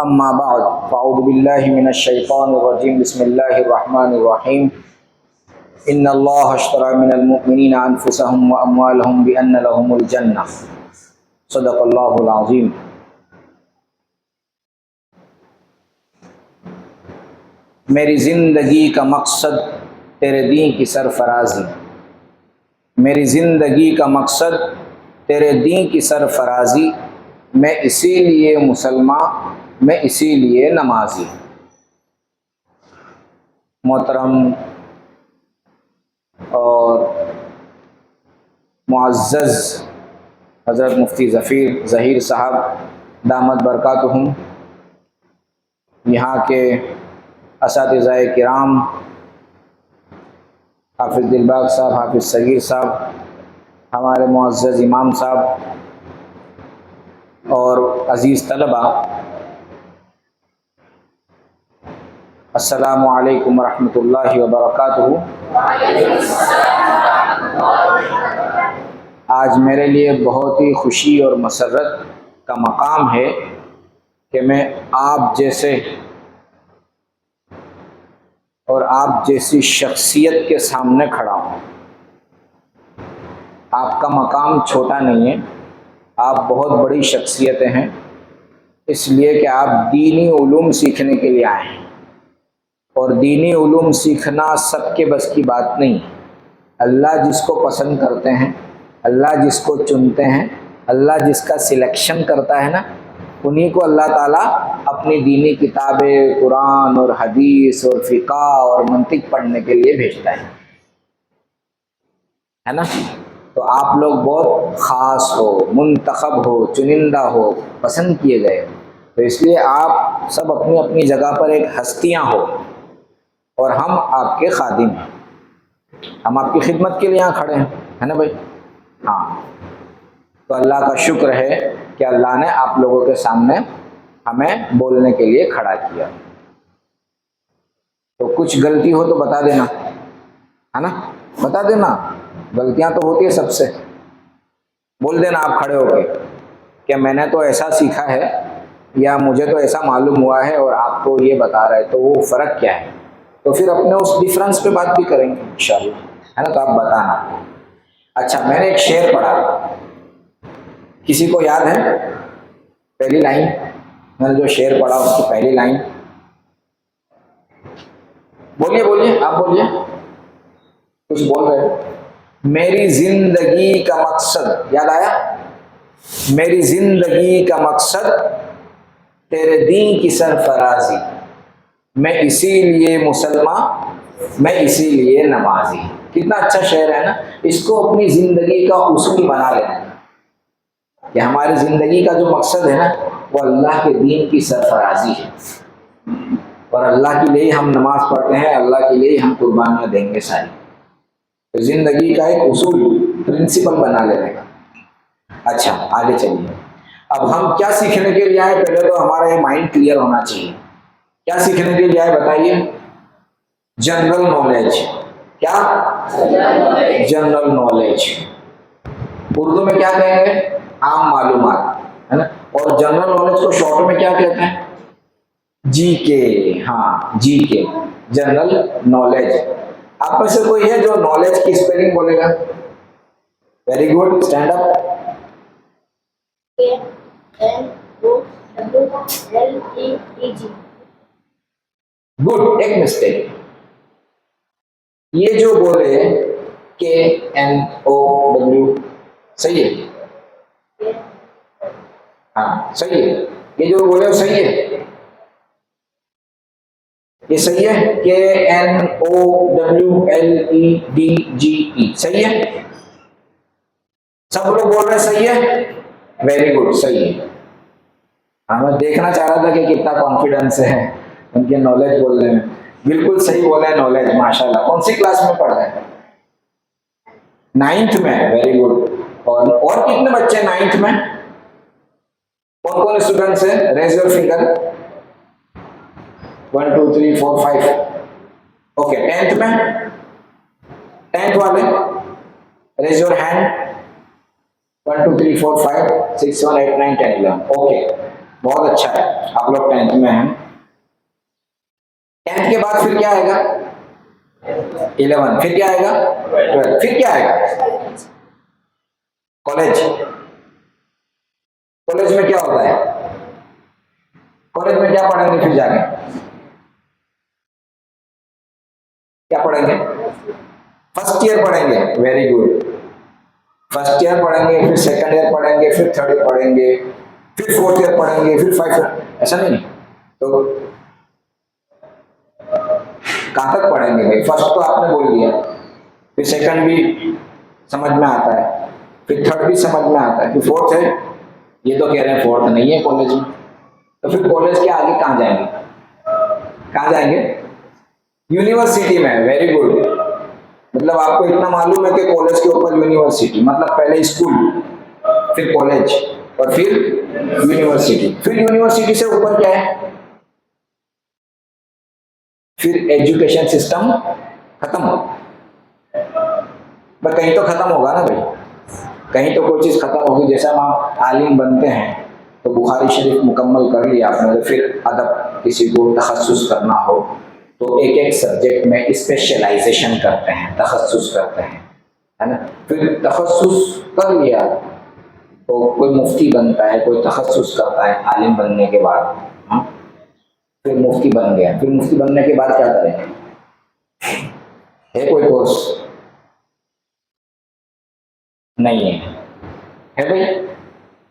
अम्मा बाद फ़अऊज़ु बिल्लाहि मिनश शैतानिर रजीम बिस्मिल्लाहिर रहमानिर रहीम इन्नल्लाह अश्तरा मिनल मुअमिनीना अनफुसहुम व अम्वालहुम बिअन्न लहुमुल जन्नह सदक़ल्लाहुल अज़ीम। मेरी ज़िंदगी का मकसद तेरे दीन की सरफराजी, मेरी ज़िंदगी का मकसद तेरे दीन की सरफराजी, मैं इसीलिए मुसलमान, मैं इसीलिए नमाजी। मोहतरम और मुअज़्ज़ज़ हज़रत मुफ्ती ज़हीर साहब दामत बरकातुहुम, यहाँ के असातिज़ाए किराम, हाफिज़ दिलबाग साहब, हाफिज़ सगीर साहब, हमारे मुअज़्ज़ज़ इमाम साहब और अज़ीज़ तलबा, अस्सलामु अलैकुम वरहमतुल्लाहि वबरकातुहू। आज मेरे लिए बहुत ही खुशी और मसर्रत का मकाम है कि मैं आप जैसे और आप जैसी शख्सियत के सामने खड़ा हूँ। आपका मकाम छोटा नहीं है, आप बहुत बड़ी शख्सियतें हैं, इसलिए कि आप दीनी उलूम सीखने के लिए आए हैं और दीनी उलूम सीखना सबके बस की बात नहीं। अल्लाह जिसको पसंद करते हैं, अल्लाह जिसको चुनते हैं, अल्लाह जिसका सिलेक्शन करता है ना, उन्हीं को अल्लाह ताला अपनी दीनी किताबें, कुरान और हदीस और फ़िक़ा और मंतिक पढ़ने के लिए भेजता है ना। तो आप लोग बहुत ख़ास हो, मुंतखब हो, चुनिंदा हो, पसंद किए गए, तो इसलिए आप सब अपनी अपनी जगह पर एक हस्तियाँ हो और हम आपके खादिम हैं, हम आपकी खिदमत के लिए यहाँ खड़े हैं, है ना भाई। हाँ, तो अल्लाह का शुक्र है कि अल्लाह ने आप लोगों के सामने हमें बोलने के लिए खड़ा किया। तो कुछ गलती हो तो बता देना, है ना, बता देना, गलतियां तो होती है सबसे। बोल देना आप खड़े होके कि मैंने तो ऐसा सीखा है या मुझे तो ऐसा मालूम हुआ है और आप तो ये बता रहे, तो वो फ़र्क क्या है। तो फिर अपने उस डिफरेंस पे बात भी करेंगे इंशाअल्लाह, है ना। तो आप बताना। अच्छा, मैंने एक शेर पढ़ा, किसी को याद है पहली लाइन? मैंने जो शेर पढ़ा उसकी पहली लाइन बोलिए, बोलिए, आप बोलिए, कुछ बोल रहे हो। मेरी जिंदगी का मकसद याद आया? मेरी जिंदगी का मकसद तेरे दीन की सरफराजी, मैं इसीलिए मुसलमान, मैं इसीलिए नमाजी। कितना अच्छा शेर है ना। इसको अपनी जिंदगी का उसूल बना लेना कि हमारी ज़िंदगी का जो मकसद है ना, वो अल्लाह के दीन की सरफराजी है और अल्लाह के लिए हम नमाज पढ़ते हैं, अल्लाह के लिए हम कुर्बानियाँ देंगे सारी। तो ज़िंदगी का एक उसूल, प्रिंसिपल बना लेने का। अच्छा, आगे चलिए। अब हम क्या सीखने के लिए आए? पहले तो हमारा ये माइंड क्लियर होना चाहिए। क्या सीखने के लिए आए बताइए? General knowledge. क्या? General knowledge. उर्दू में क्या कहेंगे? आम मालूमात, है ना। और जनरल नॉलेज को शॉर्ट में क्या कहते हैं? जी के। हाँ, जी के, जनरल नॉलेज। आप में से कोई है जो नॉलेज की स्पेलिंग बोलेगा? Very good, stand up. Good, एक मिस्टेक। ये जो बोले KNOW, सही है? हाँ, सही है। ये जो बोले वो सही है? ये सही है? KNOWLEDGE, सही है? सब लोग बोल रहे सही है? वेरी गुड, सही है। हाँ, मैं देखना चाह रहा था कि कितना कॉन्फिडेंस है उनके नॉलेज बोलने में। बिल्कुल सही बोला है, नॉलेज, माशाल्लाह। कौन सी क्लास में पढ़ रहे हैं? 9th में, वेरी गुड। और कितने बच्चे 9th में? कौन कौन स्टूडेंट्स है? Raise your finger. 1 2 3 4 5। Okay, 10th में? 10th वाले रेज योर हैंड। 1 2 3 4 5 6 7 8 9 10 11। ओके, बहुत अच्छा है, आप लोग 10th में हैं। 10th के बाद फिर क्या आएगा? 11, फिर क्या आएगा? 12, फिर क्या आएगा? कॉलेज। कॉलेज में क्या होता है? कॉलेज में क्या पढ़ेंगे फिर जाके? क्या पढ़ेंगे? फर्स्ट ईयर पढ़ेंगे, वेरी गुड। फर्स्ट ईयर पढ़ेंगे, फिर सेकंड ईयर पढ़ेंगे, फिर थर्ड ईयर पढ़ेंगे, फिर फोर्थ ईयर पढ़ेंगे, फिर 5 ऐसा नहीं? तो कहां तक पढ़ेंगे भाई? फर्स्ट तो आपने बोल दिया, फिर सेकंड भी समझ में आता है, फिर थर्ड भी समझ में आता है, फिर फोर्थ है। ये तो कह रहे हैं फोर्थ नहीं है कॉलेज में, तो फिर कॉलेज के आगे कहाँ जाएंगे? कहाँ जाएंगे? यूनिवर्सिटी में, वेरी गुड। मतलब आपको इतना मालूम है कि कॉलेज के ऊपर यूनिवर्सिटी, मतलब पहले स्कूल, फिर कॉलेज और फिर यूनिवर्सिटी। फिर यूनिवर्सिटी से ऊपर क्या है? फिर एजुकेशन सिस्टम खत्म हो। पर कहीं तो खत्म होगा ना भाई, कहीं तो कोई चीज खत्म होगी। जैसा हम आलिम बनते हैं तो बुखारी शरीफ मुकम्मल कर लिया आपने, तो फिर अदब किसी को तखस्सुस करना हो तो एक एक सब्जेक्ट में स्पेशलाइजेशन करते हैं, तखस्सुस करते हैं, है ना। फिर तखस्सुस कर लिया तो कोई मुफ्ती बनता है, कोई तखस्सुस करता है आलिम बनने के बाद, हाँ? फिर मुफ्ती बन गया, फिर मुफ्ती बनने के बाद क्या करेंगे? है कोई कोर्स? नहीं है भाई?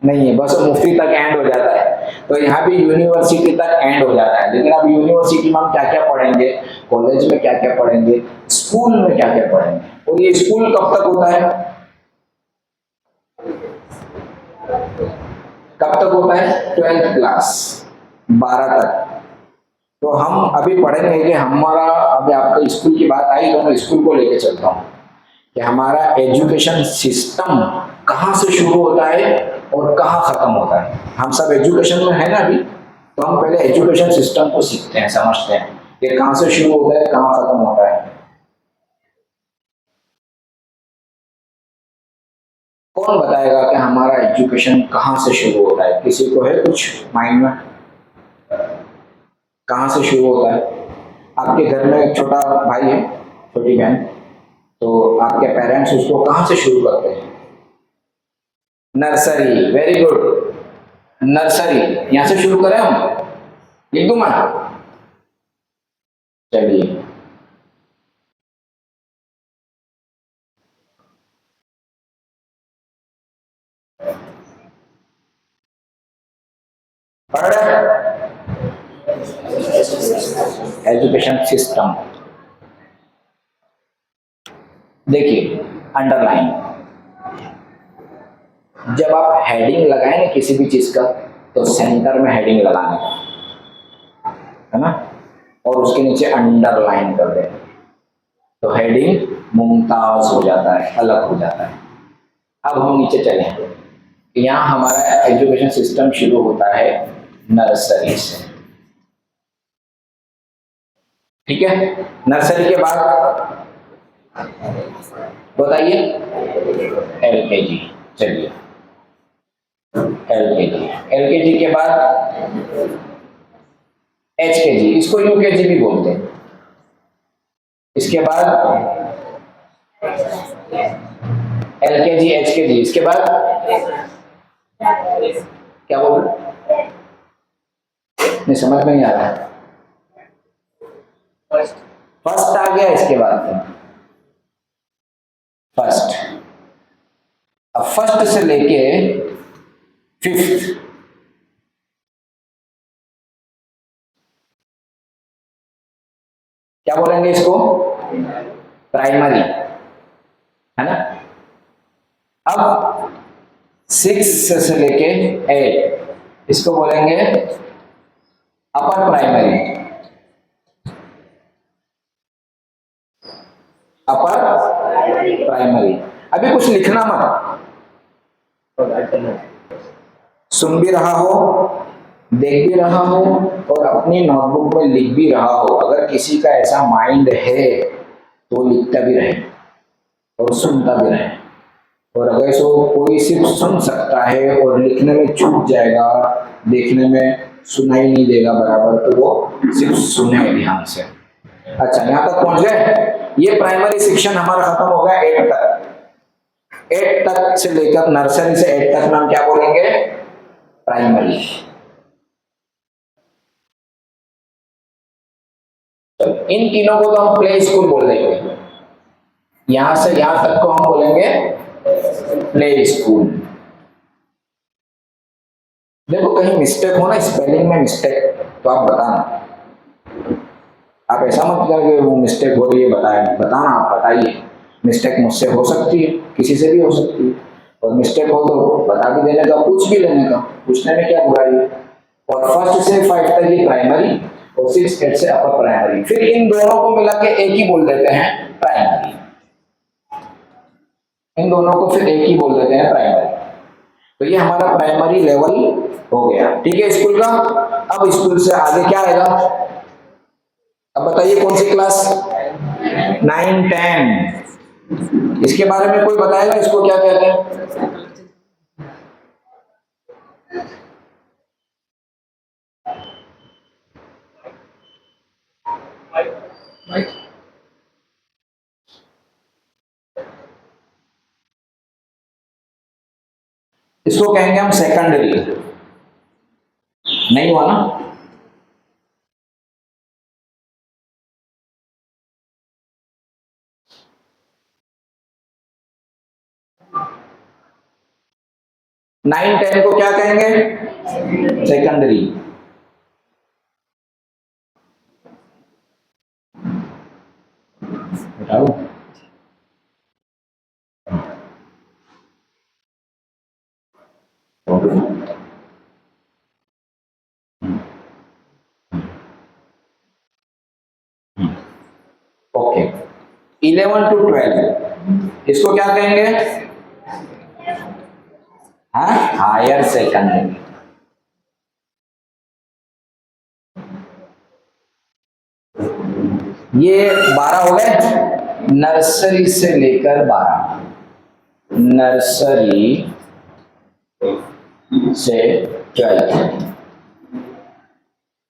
नहीं है, बस मुफ्ती तक एंड हो जाता है। तो यहाँ भी यूनिवर्सिटी तक एंड हो जाता है। लेकिन अब यूनिवर्सिटी में हम क्या क्या पढ़ेंगे, कॉलेज में क्या क्या पढ़ेंगे, स्कूल में क्या क्या पढ़ेंगे, और ये स्कूल कब तक होता है? कब तक होता है? 12th क्लास, 12 तक। तो हम अभी पढ़ेंगे कि हमारा, अभी आपका स्कूल की बात आई तो मैं स्कूल को लेके चलता हूँ कि हमारा एजुकेशन सिस्टम कहाँ से शुरू होता है और कहाँ खत्म होता है। हम सब एजुकेशन में है ना अभी, तो हम पहले एजुकेशन सिस्टम को सीखते हैं, समझते हैं कि कहाँ से शुरू होता है, कहाँ खत्म होता है। कौन बताएगा कि हमारा एजुकेशन कहाँ से शुरू होता है? किसी को है कुछ माइंड में? कहाँ से शुरू होता है? आपके घर में एक छोटा भाई है, छोटी बहन, तो आपके पेरेंट्स उसको कहाँ से शुरू करते हैं? Nursery, very good. नर्सरी, यहां से शुरू करें हम? लिख दूं मैं? चलिए, पढ़ एजुकेशन सिस्टम। देखिए, अंडरलाइन, जब आप हेडिंग लगाए ना किसी भी चीज का, तो सेंटर में हेडिंग लगाने का, है ना, और उसके नीचे अंडरलाइन कर दें, तो हेडिंग मुमताज हो जाता है, अलग हो जाता है। अब हम नीचे चलें, यहाँ हमारा एजुकेशन सिस्टम शुरू होता है नर्सरी से, ठीक है। नर्सरी के बाद बताइए एलकेजी। चलिए, एलकेजी, एलकेजी के बाद एचकेजी, इसको यूकेजी भी बोलते हैं। इसके बाद एलकेजी, एचकेजी, इसके बाद क्या बोल रहे? नहीं, समझ में नहीं आ रहा। फर्स्ट आ गया, इसके बाद फर्स्ट, अब फर्स्ट से लेके 5th क्या बोलेंगे इसको? प्राइमरी, है ना। अब 6 से लेके 8 इसको बोलेंगे अपर प्राइमरी, अपर प्राइमरी। अभी कुछ लिखना मत, सुन भी रहा हो, देख भी रहा हो, और अपनी नोटबुक में लिख भी रहा हो। अगर किसी का ऐसा माइंड है तो लिखता भी रहे और सुनता भी रहे, और अगर इसको कोई सिर्फ सुन सकता है और लिखने में चूक जाएगा, देखने में सुनाई नहीं देगा बराबर, तो वो सिर्फ सुने ध्यान से। अच्छा, यहाँ तक पहुंच गए। ये प्राइमरी सेक्शन हमारा खत्म हो गया 8 तक। 8 तक से लेकर नर्सरी से 8 तक नाम क्या बोलेंगे? प्राइमरी। इन तीनों को तो हम प्ले स्कूल बोल देंगे। यहां से यहां तक को हम बोलेंगे प्ले स्कूल। देखो कहीं मिस्टेक हो ना, स्पेलिंग में मिस्टेक, तो आप बताना। आप ऐसा मत करके वो मिस्टेक हो रही है बताना, आप बताइए। मिस्टेक मुझसे हो सकती है, किसी से भी हो सकती है, और मिस्टेक हो तो बता भी देने का, पूछ भी लेने का, पूछने में क्या बुराई है। और फर्स्ट से 5 तक ये प्राइमरी और 6 8 से अपर प्राइमरी। फिर इन दोनों को मिला के एक ही बोल देते हैं प्राइमरी। इन दोनों को फिर एक ही बोल देते हैं प्राइमरी। तो ये हमारा प्राइमरी लेवल हो गया, ठीक है, स्कूल का। अब स्कूल से आगे क्या आएगा? अब बताइए कौन सी क्लास? 9 10। इसके बारे में कोई बताएगा इसको क्या कहते हैं? इसको कहेंगे हम सेकेंडरी। नहीं हुआ ना? नाइन 10 को क्या कहेंगे? सेकेंडरी। बताओ। ओके, 11 to 12 इसको क्या कहेंगे? हाँ, हायर सेकेंडरी। ये 12 हो गए, नर्सरी से लेकर 12। नर्सरी से 12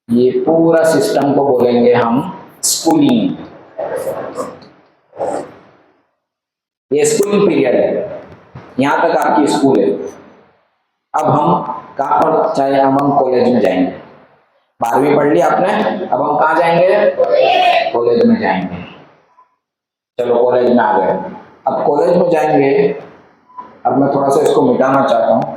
ये पूरा सिस्टम को बोलेंगे हम स्कूलिंग। ये स्कूलिंग पीरियड है, यहां तक आपकी स्कूल है। अब हम कहां पर चाहे हम कॉलेज में जाएंगे। 12वीं पढ़ ली आपने, अब हम कहां जाएंगे? कॉलेज में जाएंगे। चलो कॉलेज में आ गए। अब कॉलेज में जाएंगे। अब मैं थोड़ा सा इसको मिटाना चाहता हूं।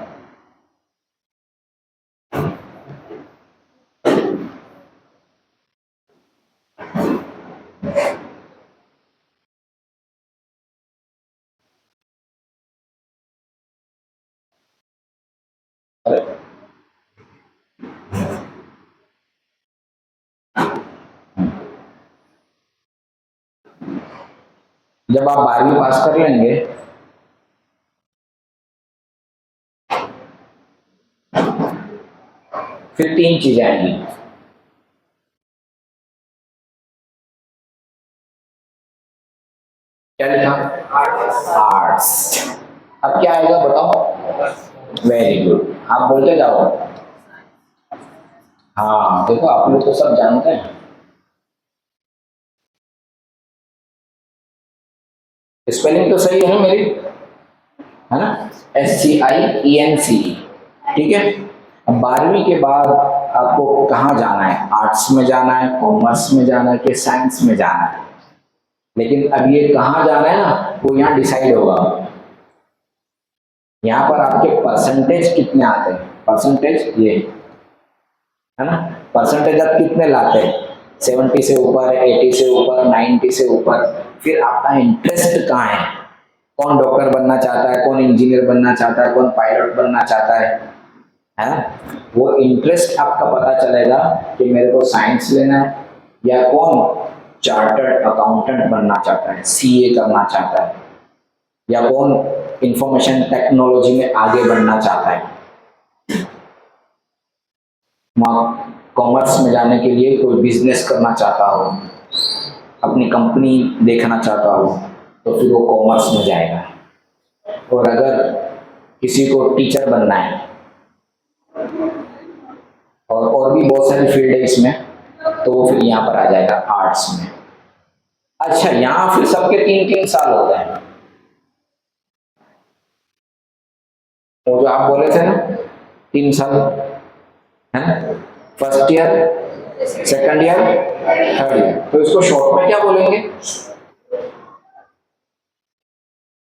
जब आप 12वीं पास कर लेंगे फिर 3 चीजें आएंगी। क्या लिखा? आर्ट्स। अब क्या आएगा बताओ? वेरी गुड, आप बोलते जाओ। हाँ देखो, आप लोग तो सब जानते हैं। स्पेलिंग तो सही है ना मेरी, है ना? SCIENCE, ठीक है। अब 12वीं के बाद आपको कहाँ जाना है? आर्ट्स में जाना है, कॉमर्स में जाना है कि साइंस में जाना है? लेकिन अब ये कहाँ जाना है ना, वो यहाँ डिसाइड होगा। यहाँ पर आपके परसेंटेज कितने आते हैं? परसेंटेज ये है ना, परसेंटेज आप कितने लाते हैं? 70 से ऊपर, 80 से ऊपर, 90 से ऊपर। फिर आपका इंटरेस्ट कहाँ है? कौन डॉक्टर बनना चाहता है, कौन इंजीनियर बनना चाहता है, कौन पायलट बनना चाहता है ना? वो इंटरेस्ट आपका पता चलेगा कि मेरे को साइंस लेना है, या कौन चार्टर्ड अकाउंटेंट बनना चाहता है, CA करना चाहता है, या कौन इंफॉर्मेशन टेक्नोलॉजी में आगे बढ़ना चाहता है। कॉमर्स में जाने के लिए कोई बिजनेस करना चाहता हो, अपनी कंपनी देखना चाहता हो, तो फिर वो कॉमर्स में जाएगा। और अगर किसी को टीचर बनना है और भी बहुत सारी फील्ड है इसमें, तो वो फिर यहाँ पर आ जाएगा आर्ट्स में। अच्छा, यहाँ फिर सबके 3-3 साल होते हैं। वो जो आप बोले थे ना 3 साल है, first year, second year, third year, तो इसको शॉर्ट में क्या बोलेंगे?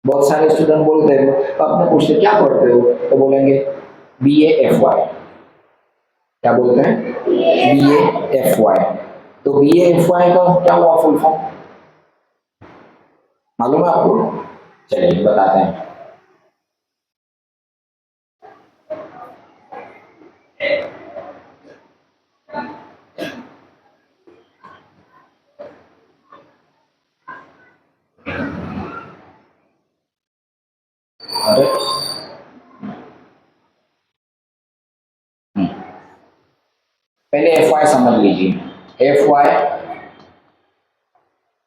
बहुत सारे स्टूडेंट बोलते हैं, आपने पूछते क्या पढ़ते हो, तो बोलेंगे BA-FY। क्या बोलते हैं? BA-FY। तो BA-FY का क्या हुआ फुल फॉर्म, मालूम है आपको? चलिए बताते हैं। अरे पहले FY समझ लीजिए, FY,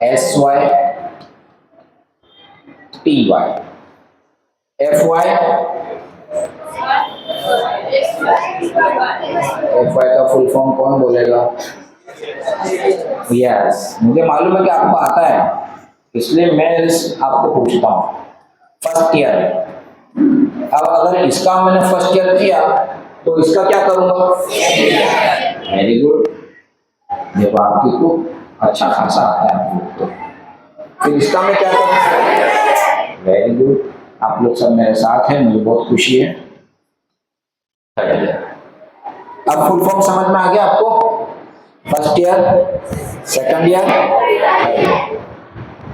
SY, TY। FY का फुल फॉर्म कौन बोलेगा? यस, मुझे मालूम है कि आपको आता है, इसलिए मैं आपको पूछता हूँ। फर्स्ट ईयर, अब अगर इसका मैंने फर्स्ट ईयर किया तो इसका क्या करूंगा? वेरी गुड, जब आपकी को अच्छा खासा आता है आपको, तो फिर इसका मैं क्या करूंगा? वेरी गुड, आप लोग सब मेरे साथ हैं, मुझे बहुत खुशी है। थर्ड ईयर, अब फुल फॉर्म समझ में आ गया आपको? First year, second year, third year.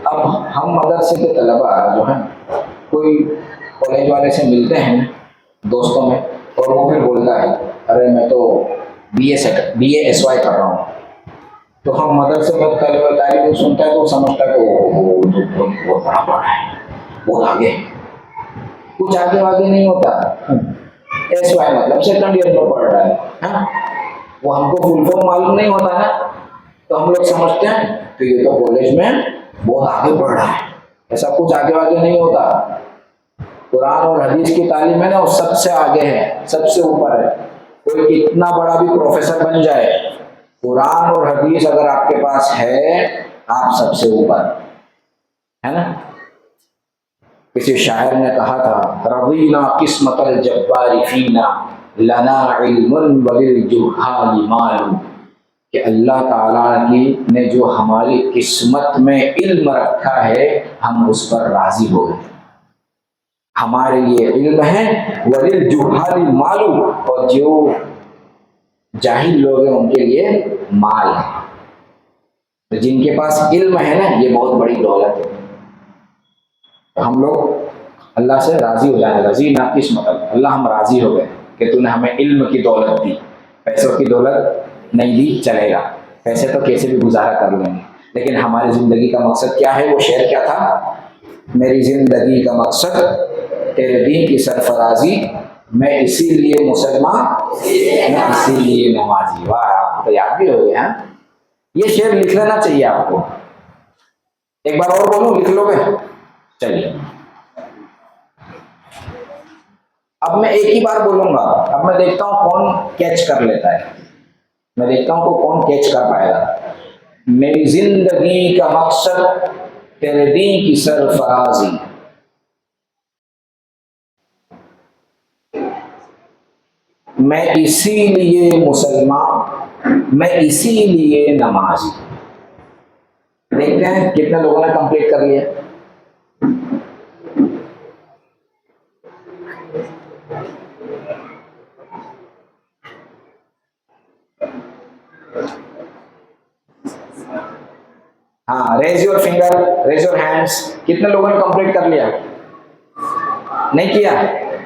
अब हम मदरसे के तलबा जो हैं, कोई कॉलेज वाले से मिलते हैं दोस्तों में, और वो फिर बोलता है अरे मैं तो BA-SY कर रहा हूँ, तो हम मदरसे में तारीफ सुनता है तो समझता है वो बहुत बड़ा पढ़ा है, बहुत आगे, कुछ आगे वागे नहीं होता। SY मतलब सेकंड ईयर में पढ़ रहा है, वो हमको फुल फॉर्म मालूम नहीं होता ना, तो हम लोग समझते हैं तो ये तो कॉलेज में बहुत आगे बढ़ रहा है। ऐसा कुछ आगे वागे नहीं होता। कुरान और हदीस की तालीम है ना, वो सबसे आगे है, सबसे ऊपर है। कोई कितना बड़ा भी प्रोफेसर बन जाए, कुरान और हदीस अगर आपके पास है, आप सबसे ऊपर, है ना। किसी शायर ने कहा था, रज़ीना किस्मतल जब्बारी फीना लना इल्मुन वलिल जुहाली मालूम, कि अल्लाह ताला की ने जो हमारी किस्मत में इल्म रखा है, हम उस पर राजी हो गए। हमारे लिए इल्म है, वलिल जुहाली मालूम, और जो जाहिल लोग हैं उनके लिए माल है। तो जिनके पास इल्म है ना, ये बहुत बड़ी दौलत है। तो हम लोग अल्लाह से राजी हो जाए, रजी ना किस्मत, अल्लाह हम राजी हो गए कि तूने हमें इल्म की दौलत दी। पैसों की दौलत नहीं दी चलेगा, पैसे तो कैसे भी गुजारा कर लेंगे, लेकिन हमारी जिंदगी का मकसद क्या है? वो शेर क्या था? मेरी जिंदगी का मकसद तेरे दीन की सरफराजी, मैं इसीलिए मुसलमान, मैं इसीलिए नमाजी। वाह, आपको तो याद भी हो गया। ये शेर लिख लेना चाहिए आपको। एक बार और बोलूं, लिख लोगे? चलिए, अब मैं एक ही बार बोलूंगा, अब मैं देखता हूं कौन कैच कर लेता है, मैं देखता हूं कौन कैच कर पाएगा। मेरी जिंदगी का मकसद तेरे दीन की सरफराजी, मैं इसीलिए मुसलमान, मैं इसीलिए नमाजी। देखते हैं कितने लोगों ने कंप्लीट कर लिया। हाँ, raise your finger, raise your hands. कितने लोगों ने कंप्लीट कर लिया? नहीं किया?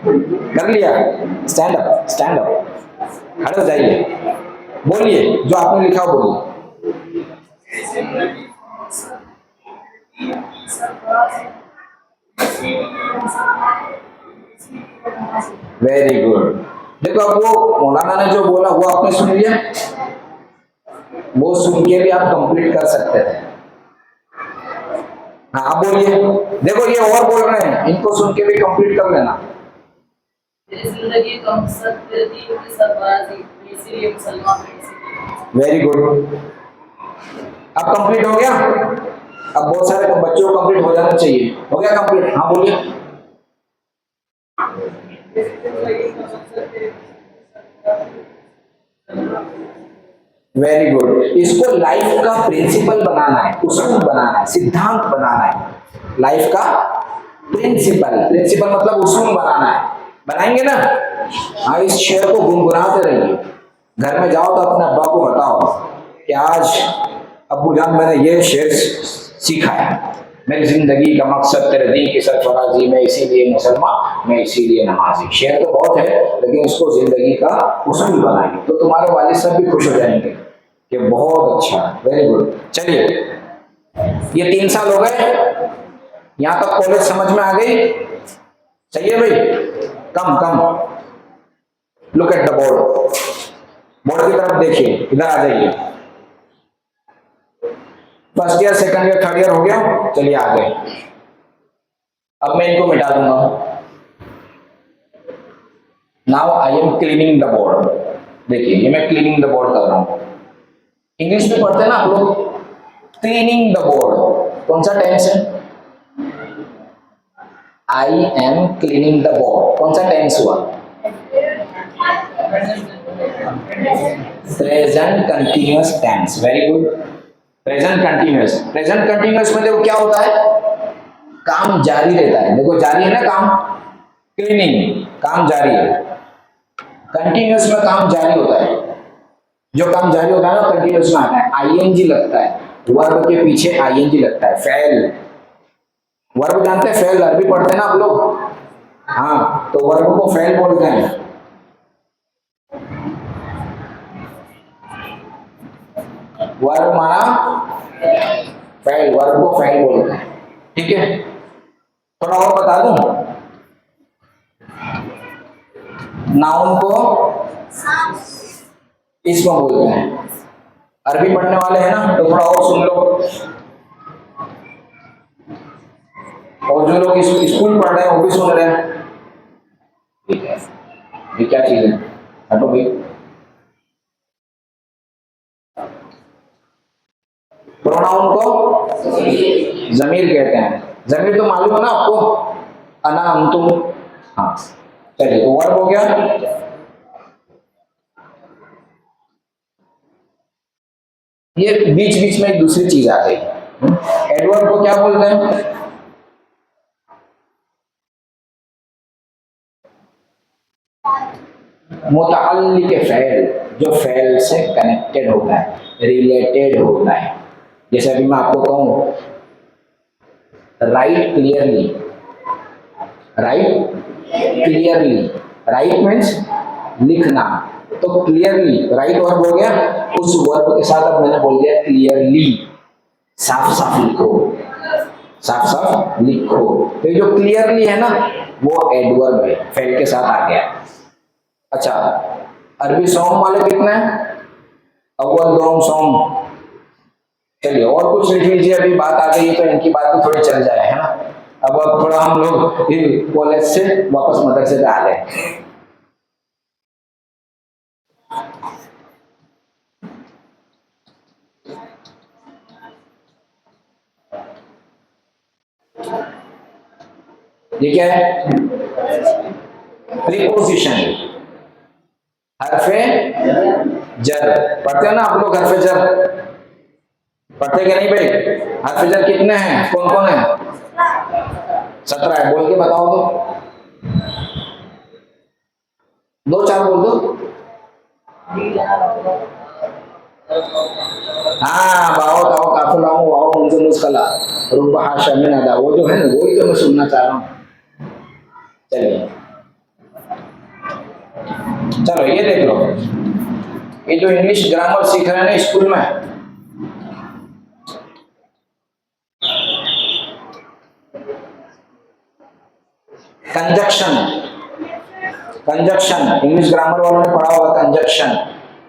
कर लिया? स्टैंड अप, स्टैंड अप, खड़े हो जाइए, बोलिए जो आपने लिखा हो, बोलिए। Very good. देखो, अब वो मौलाना ने जो बोला वो आपने सुन लिया, वो सुन के भी आप कंप्लीट कर सकते थे। हाँ आप बोलिए। देखो ये और बोल रहे हैं, इनको सुन के भी कंप्लीट कर लेना। मेरी जिंदगी का मकसद तेरे दीन की सरफराजी, मैं इसीलिए मुसलमान हूं, इसीलिए। Very good. अब कंप्लीट हो गया। अब बहुत सारे बच्चों को कंप्लीट हो जाना चाहिए। हो गया कंप्लीट? हाँ बोलिए। मेरी जिंदगी का मकसद तेरे दीन की सरफराजी। Very good. इसको लाइफ का प्रिंसिपल बनाना है, उसूल बनाना है, सिद्धांत बनाना है। लाइफ का प्रिंसिपल, प्रिंसिपल मतलब उसूल बनाना है। बनाएंगे ना? हाँ, इस शेर को गुनगुनाते रहिए। घर में जाओ तो अपने अब्बा को बताओ कि आज अब्बू जान मैंने ये शेर सीखा है, मेरी जिंदगी का मकसद तेरे दीन की सरफराजी, मैं इसीलिए मुसलमान, मैं इसीलिए नमाजी। शेर तो बहुत है, लेकिन इसको जिंदगी का उसूल बनाएंगे तो तुम्हारे वालिद साहब भी खुश हो जाएंगे कि बहुत अच्छा, वेरी गुड। चलिए, ये 3 साल हो गए, यहां तक कॉलेज समझ में आ गई? सही है भाई? Come come look at the board, board की तरफ देखिए, इधर आ जाइए। First year, second year, third year हो गया। चलिए आगे। अब मैं इनको मिटा दूंगा। Now I am cleaning the board. देखिए ये मैं क्लीनिंग द बोर्ड कर रहा हूं। इंग्लिश में पढ़ते हैं ना आप लोग, क्लीनिंग द बोर्ड। कौन सा टेंस है? I am cleaning the board, कौन सा टेंस हुआ? Present continuous tense. Very good. Present continuous, present continuous में देखो क्या होता है, काम जारी रहता है। देखो जारी है ना काम, क्लीनिंग काम जारी है। कंटिन्यूअस में काम जारी होता है, जो काम जारी होता है ना कंटिन्यूअस में आता है। आईएनजी लगता है, वर्ब के पीछे आईएनजी लगता है। फेल, वर्ब जानते हैं? फेल अरबी पढ़ते हैं ना आप लोग? हाँ, तो वर्ब को फेल बोलते हैं। वर्ब माना फेल, वर्ब को फेल बोलते हैं। ठीक है, थोड़ा और बता दूं। नाउन को इसको बोलते हैं। अरबी पढ़ने वाले हैं ना, तो थोड़ा और सुन लो। और जो लोग स्कूल पढ़ रहे हैं वो भी सुन रहे हैं। ठीक है, ये क्या चीज है? हटो भाई। प्रोनाउन को जमीर कहते हैं। जमीर तो मालूम है ना आपको, अना अंतुम। हाँ चलिए, तो वर्ब हो गया। ये बीच बीच में एक दूसरी चीज आ गई। एडवर्ब को क्या बोलते हैं? मुतअल्लिक़ फ़ैल, जो फ़ैल से कनेक्टेड होता है, रिलेटेड होता है। जैसे अभी मैं आपको कहूं right clearly, right clearly, right means लिखना, तो क्लियरली राइट वर्ब हो गया। उस वर्ब के साथ अब मैंने बोल दिया क्लियरली, साफ साफ लिखो, साफ साफ लिखो। तो ये जो क्लियरली है ना, वो एडवर्ब है, फेल के साथ आ गया। अच्छा, अरबी सॉन्ग वाले कितने हैं? अव्वल दोम सॉन्ग। चलिए और कुछ लिख लीजिए, अभी बात आ गई तो इनकी बात भी थोड़ी चल जाए, है ना। अब थोड़ा हम लोग कॉलेज से वापस मदरसे पे आ गए। ये क्या है? प्रीपोजिशन, हरफे जर। पढ़ते हो ना आप लोग हरफे जर? पढ़ते क्या नहीं भाई? हरफे जर कितने हैं, कौन कौन है? 17 है। बोल के बताओ तो, दो चार बोल दो। हाँ, बाओ ताओ काफिला हूँ, वाओ मुझे मुस्कला रूपा शमीन अदा, वो जो है ना, वही तो मैं सुनना चाह रहा हूँ। चलिए, चलो ये देख लो, ये जो इंग्लिश ग्रामर सीख रहे हैं ना स्कूल में, कंजक्शन, कंजक्शन इंग्लिश ग्रामर वालों ने पढ़ा होगा कंजक्शन,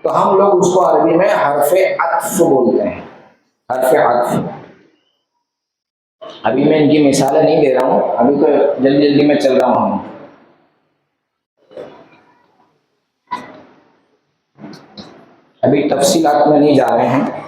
तो हम लोग उसको अरबी में हरफे अत्फ बोलते हैं। हरफे अत्फ, अभी मैं इनकी मिसालें नहीं दे रहा हूँ, अभी तो जल्दी जल्दी में चल रहा हूँ। अभी तफसीलात में नहीं जा रहे हैं।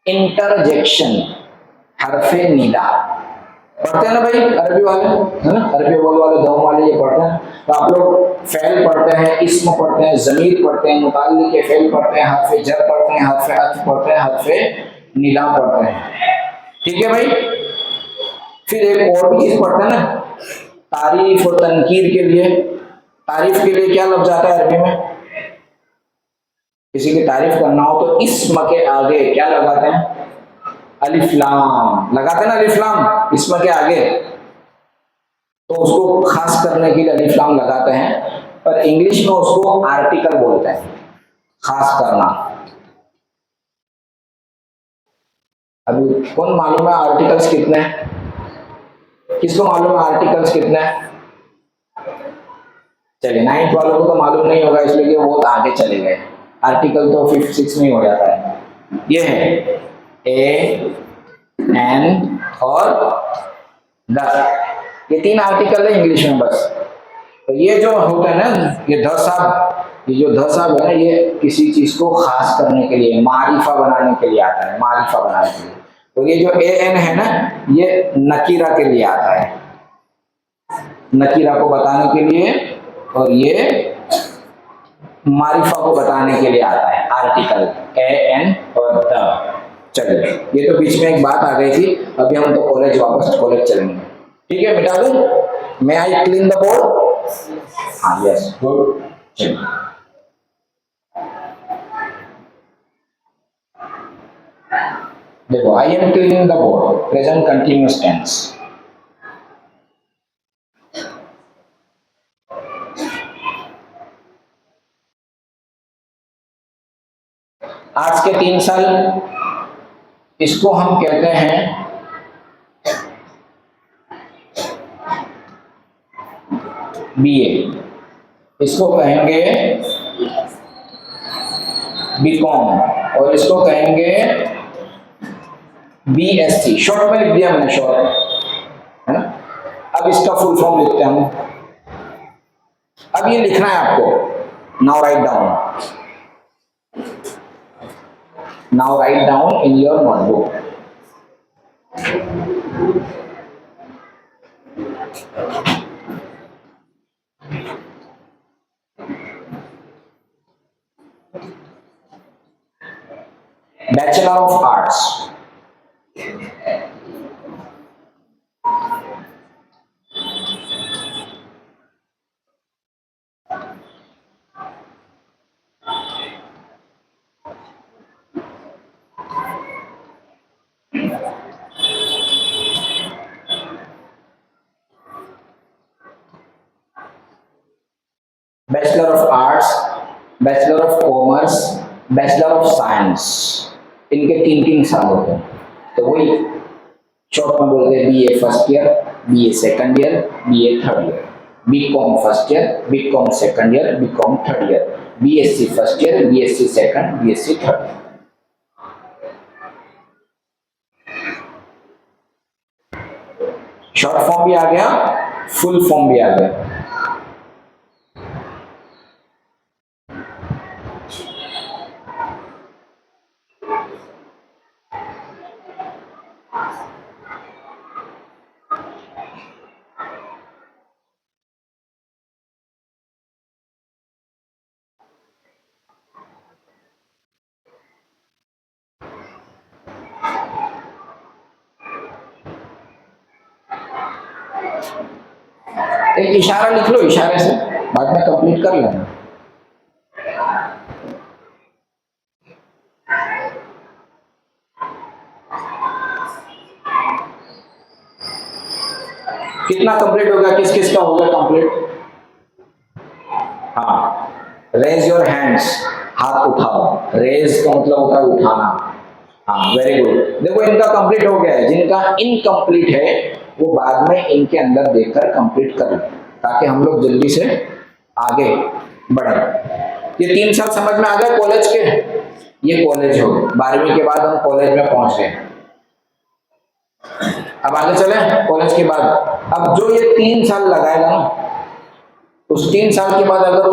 इंटरजेक्शन, हरफे निदा पढ़ते हैं ना भाई, अरबी वाले है ना, अरबी बोल वाले दम वाले ये पढ़ते हैं। तो आप लोग फेल पढ़ते हैं, इस्म पढ़ते हैं, जमीर पढ़ते हैं, मुताल्लिक के फेल पढ़ते हैं, हरफे जर पढ़ते हैं, हरफे अत्फ पढ़ते हैं, हरफे निदा पढ़ते हैं। ठीक है भाई। फिर एक और भी चीज पढ़ते हैं ना, तारीफ और तनकीर के लिए। तारीफ के लिए क्या लफ्ज आता है अरबी में? किसी की तारीफ करना हो तो इस्म के आगे क्या लगाते हैं? अलिफ लाम लगाते हैं ना, अलिफ लाम इस्म के आगे, तो उसको खास करने के लिए अलिफ लाम लगाते हैं। पर इंग्लिश में उसको आर्टिकल बोलते हैं, खास करना। अभी कौन मालूम है आर्टिकल्स कितने हैं? किसको मालूम है आर्टिकल्स कितने हैं? चलिए, 9th वालों को तो मालूम नहीं होगा, इसलिए कि बहुत आगे चले गए। आर्टिकल तो 5th 6th में ही हो जाता है। ये है ए, एन और द, ये 3 आर्टिकल है इंग्लिश में बस। तो ये जो होता है ना, ये ध साहब, ये जो ध साहब है ना, ये किसी चीज को खास करने के लिए, मारिफा बनाने के लिए आता है, मारिफा बनाने के लिए। तो ये जो ए एन है ना, ये नकीरा के लिए आता है, नकीरा को बताने के लिए, और ये मारिफा को बताने के लिए आता है, आर्टिकल ए एन और द। चलिए, ये तो बीच में एक बात आ गई थी, अभी हम तो कॉलेज वापस कॉलेज चलेंगे। ठीक है, मिटा दूं? मैं आई क्लीन द बोर्ड? हाँ, यस, गुड। चलिए, देखो, I am cleaning the board, present continuous tense. आज के 3 साल, इसको हम कहते हैं बीए, इसको कहेंगे बीकॉम, और इसको कहेंगे बीएससी। शॉर्ट में लिख दिया मैंने, शॉर्ट में, है ना। अब इसका फुल फॉर्म लिखते हैं हम। अब ये लिखना है आपको। Now write down, now write down in your notebook. Bachelor of arts, bachelor of arts, bachelor of commerce, bachelor of science, इनके 3-3 साल होते हैं। तो वही शॉर्ट में बोलते हैं BA first year, BA second year, BA third year, BCom first year, BCom second year, BCom third year, BSc first year, BSc second, BSc third. Short form भी आ गया, फुल फॉर्म भी आ गया। एक इशारा लिख लो, इशारे से बाद में कंप्लीट कर लेना। कितना कंप्लीट हो गया, किस किस का हो गया कंप्लीट? हाँ, रेज योर हैंड्स, हाथ उठाओ। रेज का मतलब होता है उठाना, हाँ वेरी गुड। देखो इनका कंप्लीट हो गया है, जिनका इनकम्प्लीट है वो बाद में इनके अंदर देखकर कंप्लीट कर लें, ताकि हम लोग जल्दी से आगे बढ़े। ये 3 साल समझ में आ गए कॉलेज के। ये कॉलेज हो गए, 12वीं के बाद हम कॉलेज में पहुंच गए। अब आगे चले कॉलेज के बाद। अब जो ये 3 साल लगाएगा ना, उस 3 साल के बाद अगर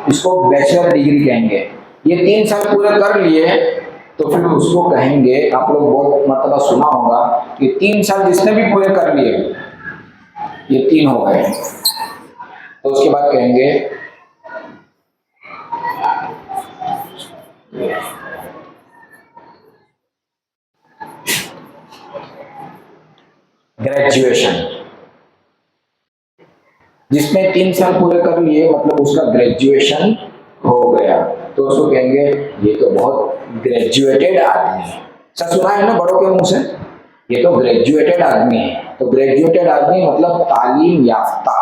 इसको बैचलर डिग्री कहेंगे। ये 3 साल पूरे कर लिए तो फिर उसको कहेंगे, आप लोग बहुत मतलब सुना होगा कि 3 साल जिसने भी पूरे कर लिए, ये 3 हो गए, तो उसके बाद कहेंगे ग्रेजुएशन। जिसने 3 साल पूरे कर लिए मतलब उसका ग्रेजुएशन हो गया, तो उसको कहेंगे ये तो बहुत ग्रेजुएटेड आदमी है। सब सुना है ना बड़ों के मुंह से, ये तो ग्रेजुएटेड आदमी है। तो ग्रेजुएटेड आदमी मतलब तालीम याफ्ता।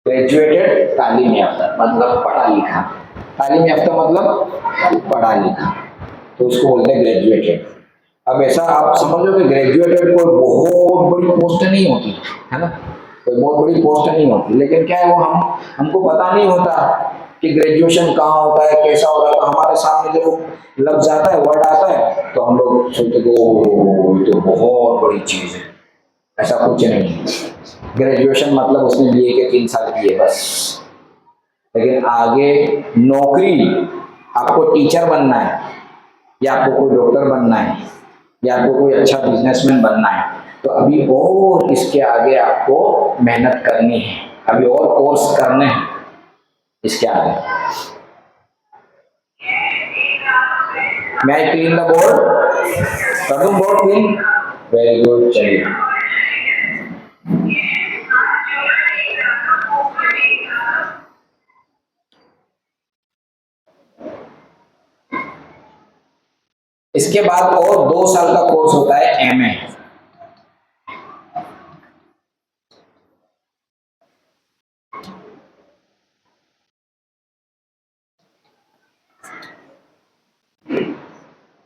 ग्रेजुएटेड तालीम याफ्ता मतलब पढ़ा लिखा, तालीम याफ्ता मतलब पढ़ा लिखा, तो उसको बोलते हैं ग्रेजुएटेड। अब ऐसा आप समझ लो कि ग्रेजुएटेड कोई बहुत बड़ी पोस्ट नहीं होती है ना, कोई बहुत बड़ी पोस्ट नहीं होती, लेकिन क्या है वो हमको पता नहीं होता कि ग्रेजुएशन कहाँ होता है, कैसा होता है। तो हमारे सामने जब लफ्ज आता है, वर्ड आता है, तो हम लोग सोचते कि ओ ये तो बहुत बड़ी चीज है। ऐसा कुछ नहीं। ग्रेजुएशन मतलब उसने बीए के 3 साल किए बस। लेकिन आगे नौकरी, आपको टीचर बनना है, या आपको कोई डॉक्टर बनना है, या आपको कोई अच्छा बिजनेसमैन बनना है, तो अभी और इसके आगे आपको मेहनत करनी है, अभी और कोर्स करने हैं इसके आगे। मैं आई क्लीन द बोर्ड? कर दूं बोर्ड क्लीन? वेरी गुड, चलिए। इसके बाद और 2 साल का कोर्स होता है एमए।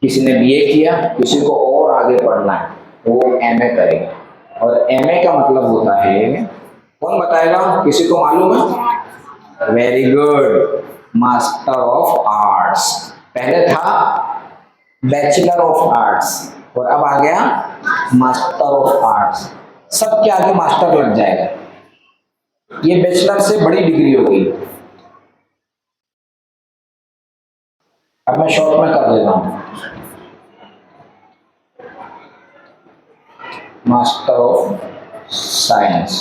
किसी ने बीए किया, किसी को और आगे पढ़ना है तो वो एमए करेगा। और एमए का मतलब होता है, कौन बताएगा, किसी को मालूम है? Very good, master of arts. पहले था बैचलर ऑफ आर्ट्स और अब आ गया मास्टर ऑफ आर्ट्स। सबके आगे मास्टर लग जाएगा। ये बैचलर से बड़ी डिग्री हो गई। अब मैं शॉर्ट में कर देता हूं, मास्टर ऑफ साइंस।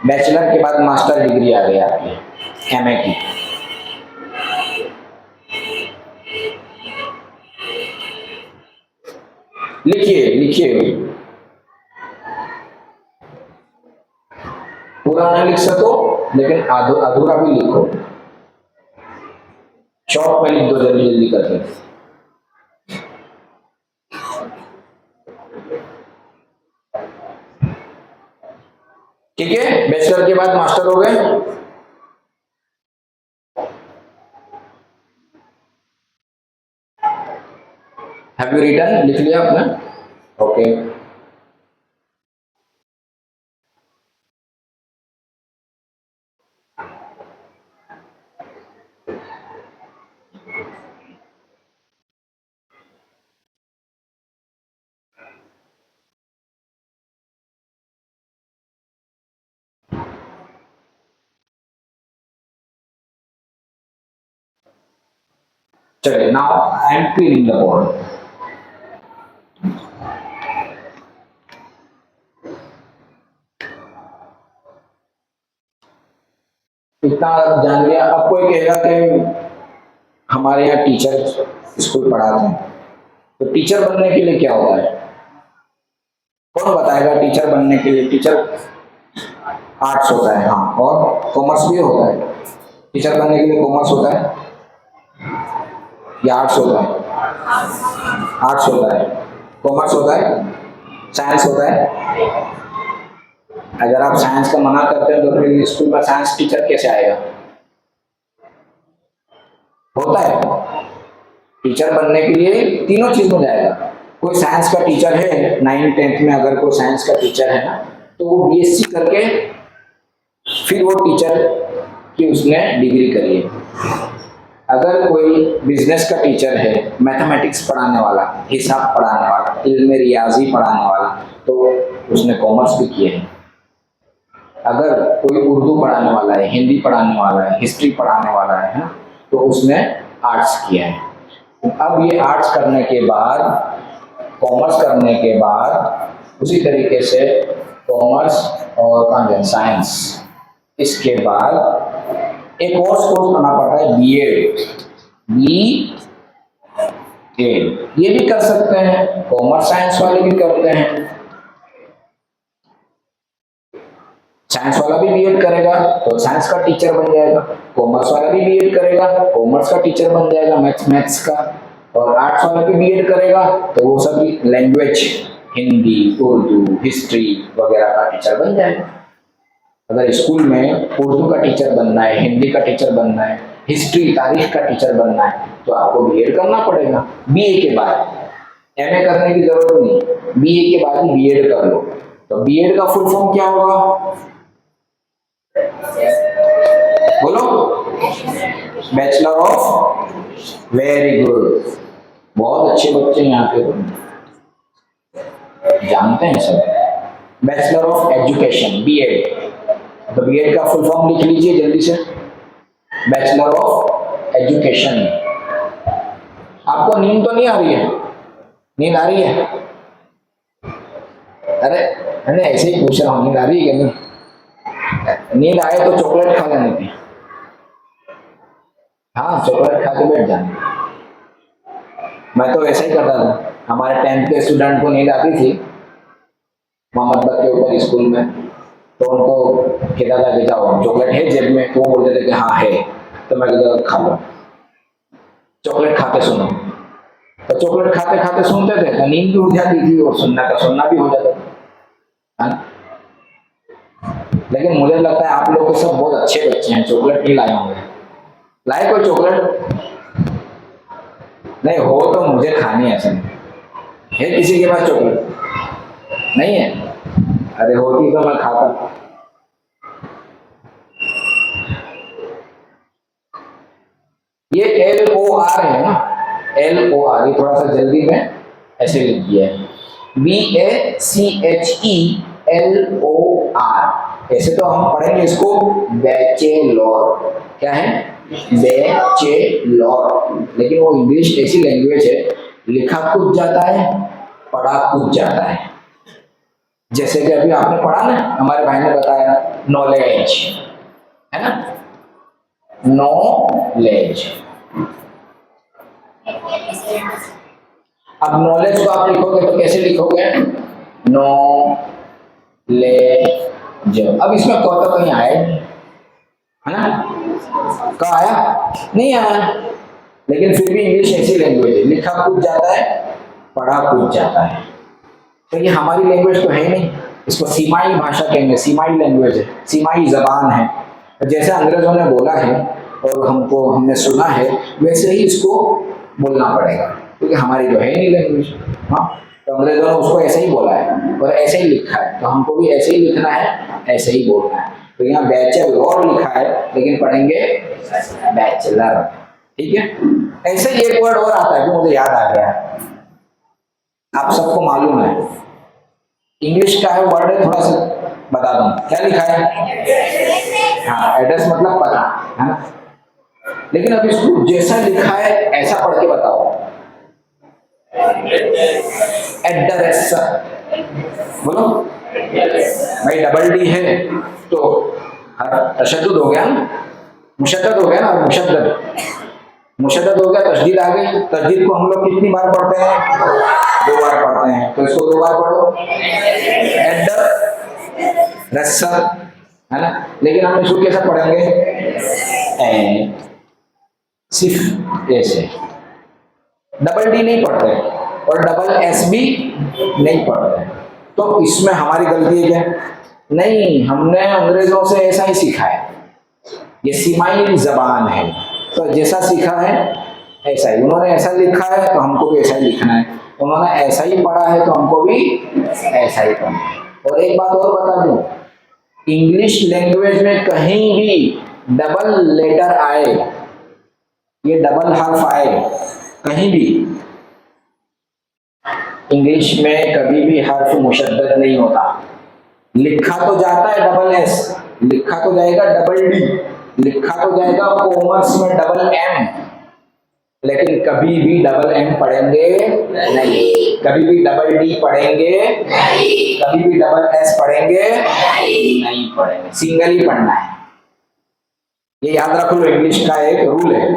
बैचलर के बाद मास्टर डिग्री आ गई आपकी एमए की। लिखिए लिखिए, पूरा ना लिख सको लेकिन अधूरा भी लिखो। शॉर्ट में लिख दो जल्दी जल्दी करके। ठीक है, बैचलर के बाद मास्टर हो गए। Have you written? लिख लिया आपने? ओके। चलिए, now I am cleaning the board. इतना जान लिया। अब कोई कहेगा कि हमारे यहाँ टीचर स्कूल पढ़ाते हैं, तो टीचर बनने के लिए क्या होता है? कौन बताएगा टीचर बनने के लिए? टीचर आर्ट्स होता है, हाँ, और कॉमर्स भी होता है। टीचर बनने के लिए कॉमर्स होता है या आर्ट्स होता है? आर्ट्स होता है। कॉमर्स होता है, साइंस होता है। अगर आप साइंस का मना करते हैं तो फिर स्कूल में साइंस टीचर कैसे आएगा? होता है। टीचर बनने के लिए तीनों चीज हो जाएगा। कोई साइंस का टीचर है, 9th-10th में अगर कोई साइंस का टीचर है ना, तो वो बीएससी करके फिर वो टीचर की उसने डिग्री करी है। अगर कोई बिजनेस का टीचर है, मैथमेटिक्स पढ़ाने वाला, हिसाब पढ़ाने वाला, इल्म रियाजी पढ़ाने वाला, तो उसने कॉमर्स भी किए हैं। अगर कोई उर्दू पढ़ाने वाला है, हिंदी पढ़ाने वाला है, हिस्ट्री पढ़ाने वाला है ना, तो उसने आर्ट्स किया है। अब ये आर्ट्स करने के बाद, कॉमर्स करने के बाद, उसी तरीके से कॉमर्स और साइंस, इसके बाद एक और कोर्स करना पड़ता है बीएड। ये भी कर सकते हैं, कॉमर्स साइंस वाले भी करते हैं। साइंस वाला भी बीएड करेगा तो साइंस का टीचर बन जाएगा, कॉमर्स वाला भी बीएड करेगा, कॉमर्स का टीचर बन जाएगा मैथ्स का, और आर्ट्स वाला भी बीएड करेगा तो वो सभी लैंग्वेज, हिंदी, उर्दू, हिस्ट्री वगैरह का टीचर बन जाएगा। अगर स्कूल में उर्दू का टीचर बनना है, हिंदी का टीचर बनना है, हिस्ट्री तारीख का टीचर बनना है, तो आपको बीएड करना पड़ेगा। बीए के बाद एमए करने की जरूरत नहीं, बीए के बाद ही बीएड कर लो। तो बीएड का फुल फॉर्म क्या होगा? बोलो। बैचलर ऑफ, वेरी गुड, बहुत अच्छे बच्चे यहाँ पे जानते हैं सब। Bachelor of education, BEd. तो बीएड का फुल फॉर्म लिख लीजिए जल्दी से, बैचलर ऑफ एजुकेशन। आपको नींद तो नहीं आ रही है? नींद आ रही है? अरे ऐसे ही पूछ रहा हूँ, नींद आ रही है क्या? नहीं नींद आए तो चॉकलेट खा लेने की। हाँ, चॉकलेट खा के बैठ जाना। मैं तो ऐसा ही करता था। हमारे 10th के स्टूडेंट को नींद आती थी मोहम्मद बक के ऊपर स्कूल में, तो उनको कहता था कि जाओ चॉकलेट है जेब में, तो वो बोलते थे कि हाँ है, तो मैं कहता खा लो, चॉकलेट खाते सुनो। तो चॉकलेट खाते खाते सुनते थे तो नींद भी उड़ जाती थी और सुनना का सुनना भी हो जाता था। लेकिन मुझे लगता है आप लोग के सब बहुत अच्छे बच्चे हैं, चॉकलेट नहीं लाए होंगे। लाए कोई चॉकलेट? नहीं हो तो मुझे खानी है। ऐसा है किसी के पास चॉकलेट? नहीं है? अरे होती तो मैं खाता। ये LOR है ना, LOR, ये थोड़ा सा जल्दी में ऐसे लिख दिया है, BACHELOR। ऐसे तो हम पढ़ेंगे इसको बैचेलर। क्या है? बैचेलर। लेकिन वो इंग्लिश ऐसी लैंग्वेज है, लिखा कुछ जाता है, पढ़ा कुछ जाता है। जैसे कि अभी आपने पढ़ा ना, हमारे भाई ने बताया नॉलेज, है ना, नॉलेज। अब नॉलेज को आप लिखोगे तो कैसे लिखोगे? नॉलेज। अब इसमें क तो कहीं आया नहीं, है ना? क आया नहीं आया, लेकिन फिर भी इंग्लिश ऐसी लैंग्वेज है, लिखा कुछ जाता है, पढ़ा कुछ जाता है। तो ये हमारी लैंग्वेज तो है नहीं, इसको सीमाई भाषा कहेंगे, सीमाई लैंग्वेज है, सीमाई जबान है। जैसे अंग्रेजों ने बोला है और हमने सुना है, वैसे ही इसको बोलना पड़ेगा, क्योंकि हमारी जो है नहीं लैंग्वेज। हाँ, तो अंग्रेजों ने उसको ऐसे ही बोला है और ऐसे ही लिखा है, तो हमको भी ऐसे ही लिखना है, ऐसे ही बोलना है। तो यहाँ बैचलर लिखा है, लेकिन पढ़ेंगे बैचलर। ठीक है? ऐसे ही एक वर्ड और आता है जो मुझे याद आ गया, आप सबको मालूम है, इंग्लिश का है वर्ड है, थोड़ा सा बता दूं, क्या लिखा है? हाँ, एड्रेस मतलब पता, है ना? लेकिन अब इसको जैसा लिखा है ऐसा पढ़ के बताओ। एड्रेस, बोलो भाई। डबल डी है तो तशद्दुद हो गया ना, मुशद्दद हो गया ना, मुशद्दद हो गया, तशदीद आ गई। तशदीद को हम लोग कितनी बार पढ़ते हैं? 2 बार पढ़ते हैं, तो इसको 2 बार पढ़ो, एड्रेस, है ना? लेकिन हम इसको कैसे पढ़ेंगे? सिर्फ ऐसे, डबल डी नहीं पढ़ते, और डबल एस भी नहीं पढ़ते। तो इसमें हमारी गलती है क्या? नहीं, हमने अंग्रेजों से ऐसा ही सीखा है, ये सीमाई जबान है, तो जैसा सीखा है ऐसा ही, उन्होंने ऐसा लिखा है तो हमको भी ऐसा ही लिखना है, उन्होंने ऐसा ही पढ़ा है तो हमको भी ऐसा ही पढ़ना है। और एक बात और बता दूं, इंग्लिश लैंग्वेज में कहीं भी डबल लेटर आए, ये डबल हर्फ आए, कहीं भी इंग्लिश में कभी भी हर्फ मुशद्दद नहीं होता। लिखा तो जाता है डबल एस, लिखा तो जाएगा डबल डी, लिखा तो जाएगा कॉमर्स में डबल एम, लेकिन कभी भी डबल एम पढ़ेंगे नहीं, कभी भी डबल डी पढ़ेंगे नहीं, कभी भी डबल एस पढ़ेंगे नहीं पढ़ेंगे, सिंगल ही पढ़ना है। ये याद रख लो, इंग्लिश का एक रूल है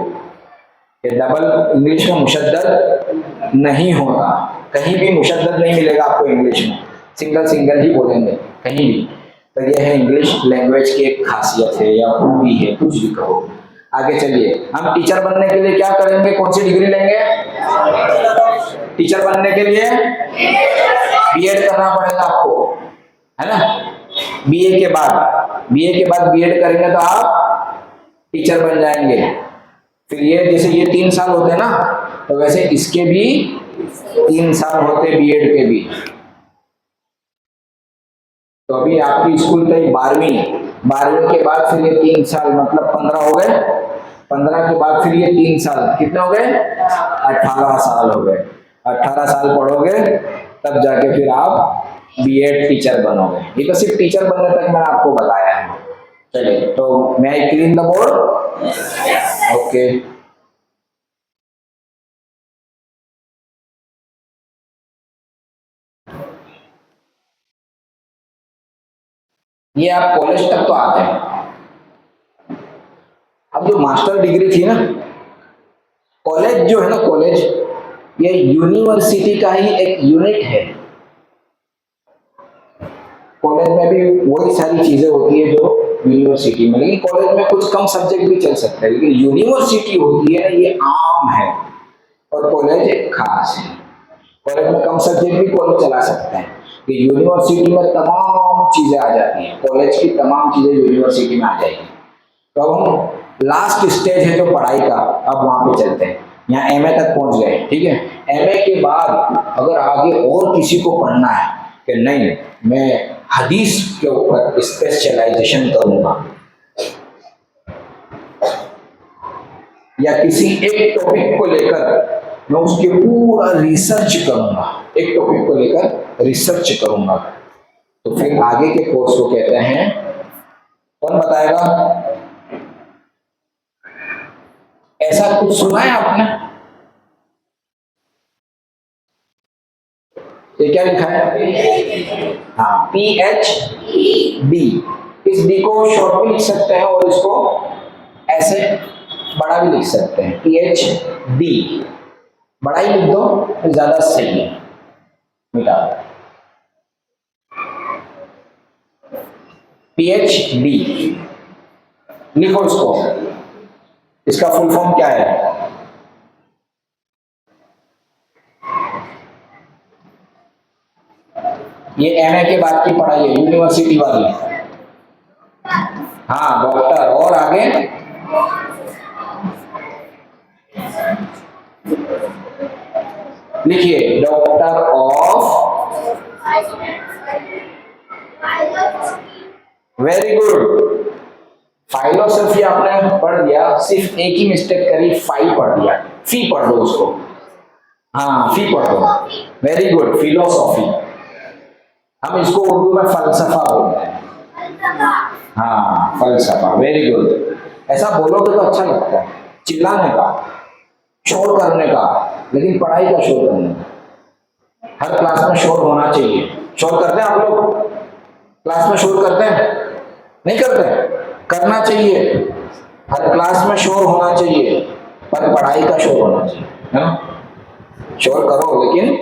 कि डबल इंग्लिश में मुशद्दद नहीं होता, कहीं भी मुशद्दद नहीं मिलेगा आपको इंग्लिश में, सिंगल सिंगल ही बोलेंगे कहीं भी। तो यह है इंग्लिश लैंग्वेज की एक खासियत है या खूबी है, कुछ भी कहो। आगे चलिए, हम टीचर बनने के लिए क्या करेंगे, कौन सी डिग्री लेंगे? टीचर बनने के लिए बीएड करना पड़ेगा आपको, है ना? बीए के बाद बीएड करेंगे तो आप टीचर बन जाएंगे। फिर ये जैसे ये 3 साल होते हैं ना, तो वैसे इसके भी 3 साल होते बीएड के भी। तो अभी आपकी स्कूल गई 12वीं के बाद फिर ये 3 साल मतलब 15 हो गए, 15 के बाद फिर ये 3 साल कितने हो गए? 18 साल हो गए। 18 साल पढ़ोगे तब जाके फिर आप बीएड टीचर बनोगे। ये तो सिर्फ टीचर बनने तक मैंने आपको बताया है। चलिए, तो मैं I clean the board? Okay. ये आप कॉलेज तक तो आते हैं। अब जो मास्टर डिग्री थी ना, कॉलेज जो है ना, कॉलेज ये यूनिवर्सिटी का ही एक यूनिट है। कॉलेज में भी वही सारी चीजें होती है जो यूनिवर्सिटी में, लेकिन कॉलेज में कुछ कम सब्जेक्ट भी चल सकते हैं, लेकिन यूनिवर्सिटी होती है ना, ये आम है और कॉलेज खास है। कॉलेज में कम सब्जेक्ट भी कॉलेज चला सकते हैं, कि यूनिवर्सिटी में तमाम चीजें आ जाती हैं, कॉलेज की तमाम चीजें यूनिवर्सिटी में आ जाएगी। तो अब हम लास्ट स्टेज है जो पढ़ाई का, अब वहां पे चलते हैं। यहाँ एमए तक पहुंच गए, ठीक है। एमए के बाद अगर आगे और किसी को पढ़ना है कि नहीं मैं हदीस के ऊपर स्पेशलाइजेशन करूंगा या किसी एक टॉपिक को लेकर मैं उसके पूरा रिसर्च करूंगा, एक टॉपिक को लेकर रिसर्च करूंगा, तो फिर आगे के कोर्स को कहते हैं, कौन बताएगा? ऐसा कुछ सुना है आपने? ये क्या लिखा है? हाँ, PhD। इस डी को शॉर्ट भी लिख सकते हैं और इसको ऐसे बड़ा भी लिख सकते हैं, PhD। बड़ा ही लिख दो तो ज्यादा सही है, मिटा दो। PhD लिखो इसको, इसका फुल फॉर्म क्या है? ये एमए के बाद की पढ़ाई है, यूनिवर्सिटी वाली। हाँ, डॉक्टर। और आगे लिखिए, doctor of. Very good. Philosophy आपने पढ़ दिया, सिर्फ एक ही मिस्टेक करी, फाई पढ़ दिया, फी पढ़ दो उसको। हाँ, फी पढ़ दो। Very good, philosophy. हम इसको उर्दू में फलसफा बोलते हैं। हाँ, फलसफा। Very good. ऐसा बोलोगे तो अच्छा लगता है, चिल्लाने का, शोर करने का, लेकिन पढ़ाई का शोर करने का। हर क्लास में शोर होना चाहिए। शोर करते हैं आप लोग? क्लास में शोर करते हैं? नहीं करते? करना चाहिए। हर क्लास में शोर होना चाहिए, पर पढ़ाई का शोर होना चाहिए, है ना? शोर करो लेकिन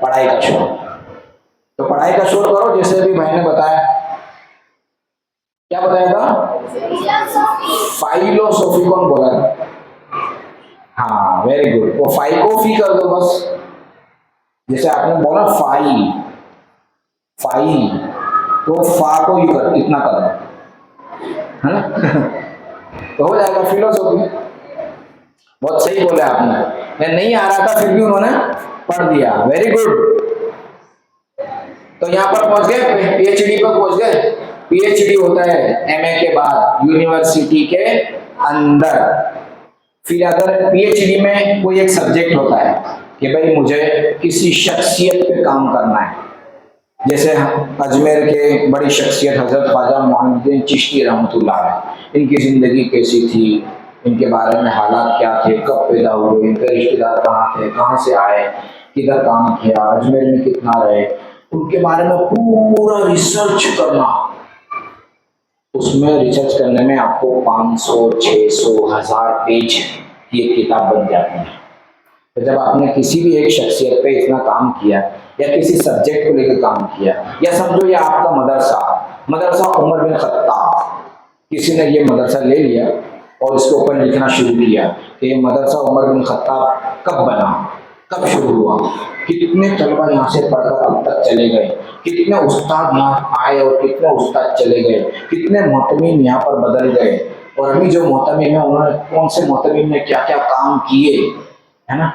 पढ़ाई का शोर। तो पढ़ाई का शोर करो, जैसे अभी भाई ने बताया। क्या बताया था? फाइलोसॉफी कौन बोला था? हाँ, वेरी गुड। वो फाई को फी कर दो बस, जैसे आपने बोला फाइल, फाइल, तो फा को यू कर इतना कर है ना तो हो जाएगा फिलोसॉफी। बहुत सही बोले आपने, मैं नहीं आ रहा था फिर भी उन्होंने पढ़ दिया, वेरी गुड। तो यहाँ पर पहुंच गए, पीएचडी पर पहुंच गए। पीएचडी होता है एमए के बाद यूनिवर्सिटी के अंदर। फिर अगर पीएचडी में कोई एक सब्जेक्ट होता है कि भाई मुझे किसी शख्सियत पे काम करना है, जैसे अजमेर के बड़ी शख्सियत हजरत ख्वाजा मोइनुद्दीन चिश्ती रहमतुल्लाह अलैह, इनकी जिंदगी कैसी थी, इनके बारे में हालात क्या थे, कब पैदा हुए, इनके रिश्तेदार कहाँ थे, कहाँ से आए, किधर काम किया, अजमेर में कितना रहे, उनके बारे में पूरा रिसर्च करना। उसमें रिसर्च करने में आपको 500, 600, 1000 पेज की एक किताब बन जाती है। तो जब आपने किसी भी एक शख्सियत पे इतना काम किया या किसी सब्जेक्ट को लेकर काम किया, या समझो ये आपका मदरसा उमर बिन खत्ताब, किसी ने ये मदरसा ले लिया और इसके ऊपर लिखना शुरू किया कि ये मदरसा उमर बिन खत्ताब कब बना, कब शुरू हुआ, कितने तलबा यहाँ से पढ़कर अब तक चले गए, कितने उस्ताद यहाँ आए और कितने उस्ताद चले गए, कितने मोहतमीम यहाँ पर बदल गए, और अभी जो मोहतमीम है उन्होंने कौन से मोहतमीम ने क्या क्या काम किए, है ना,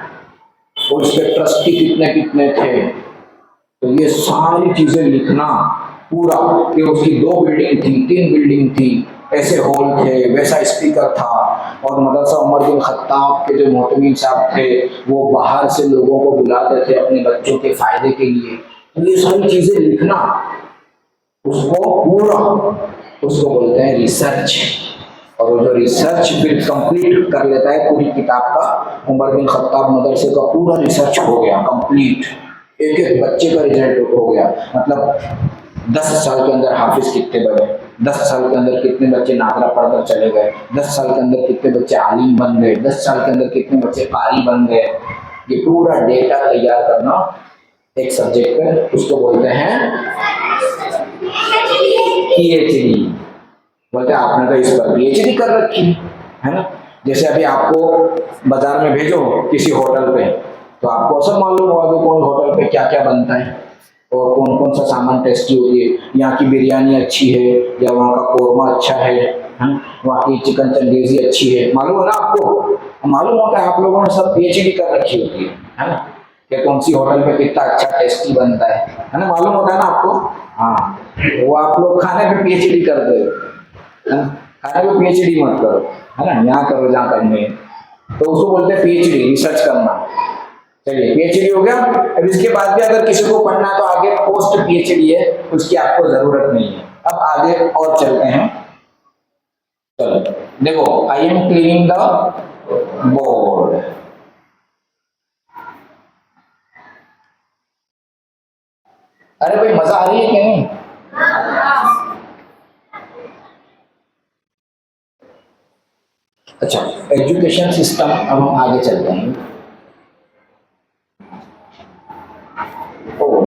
और उसके ट्रस्टी कितने कितने थे। तो ये सारी चीजें लिखना पूरा, कि उसकी 2 बिल्डिंग थी, 3 बिल्डिंग थी, ऐसे हॉल थे, वैसा स्पीकर था, और मदरसा उमर बिन खत्ताब के जो मोहतमीम साहब थे वो बाहर से लोगों को बुलाते थे अपने बच्चों के फायदे के लिए। तो ये सारी चीजें लिखना, उसको पूरा, उसको बोलते हैं रिसर्च। और वो जो रिसर्च फिर कंप्लीट कर लेता है पूरी किताब का, उमर बिन खत्ताब मदरसे का पूरा रिसर्च हो गया कंप्लीट, एक एक बच्चे का रिजल्ट हो गया। मतलब 10 साल के अंदर हाफिज कितने बने, 10 साल के अंदर कितने बच्चे नादरा पढ़कर चले गए, 10 साल के अंदर कितने बच्चे आलिम बन गए, 10 साल के अंदर कितने बच्चे कारी बन गए। ये पूरा डेटा तैयार करना एक सब्जेक्ट पे, उसको बोलते हैं पीएचडी। बोलते हैं आपने तो इस पर पीएचडी कर रखी है ना। जैसे अभी आपको बाजार में भेजो किसी होटल पे, तो आपको सब मालूम होगा कि कौन होटल पे क्या क्या बनता है और कौन कौन सा सामान टेस्टी होती है, यहाँ की बिरयानी अच्छी है या वहाँ का कोरमा अच्छा है, वहाँ की चिकन चंगेजी अच्छी है, मालूम है ना आपको। मालूम होता है, आप लोगों ने सब पीएचडी कर रखी होती है ना, कि कौन सी होटल पे कितना अच्छा टेस्टी बनता है ना, मालूम होता है ना आपको। हाँ, वो आप लोग खाने पे पीएचडी करते हो, खाने पे पीएचडी मत करो, है ना, यहाँ करो जहाँ करनी है। तो उसको बोलते हैं पीएचडी, रिसर्च करना। चलिए पीएचडी हो गया। अब इसके बाद भी अगर किसी को पढ़ना है तो आगे पोस्ट पीएचडी है, उसकी आपको जरूरत नहीं है। अब आगे और चलते हैं। चलो देखो, I am cleaning the board. अरे भाई मजा आ रही है कि नहीं? अच्छा, एजुकेशन सिस्टम, अब हम आगे चलते हैं।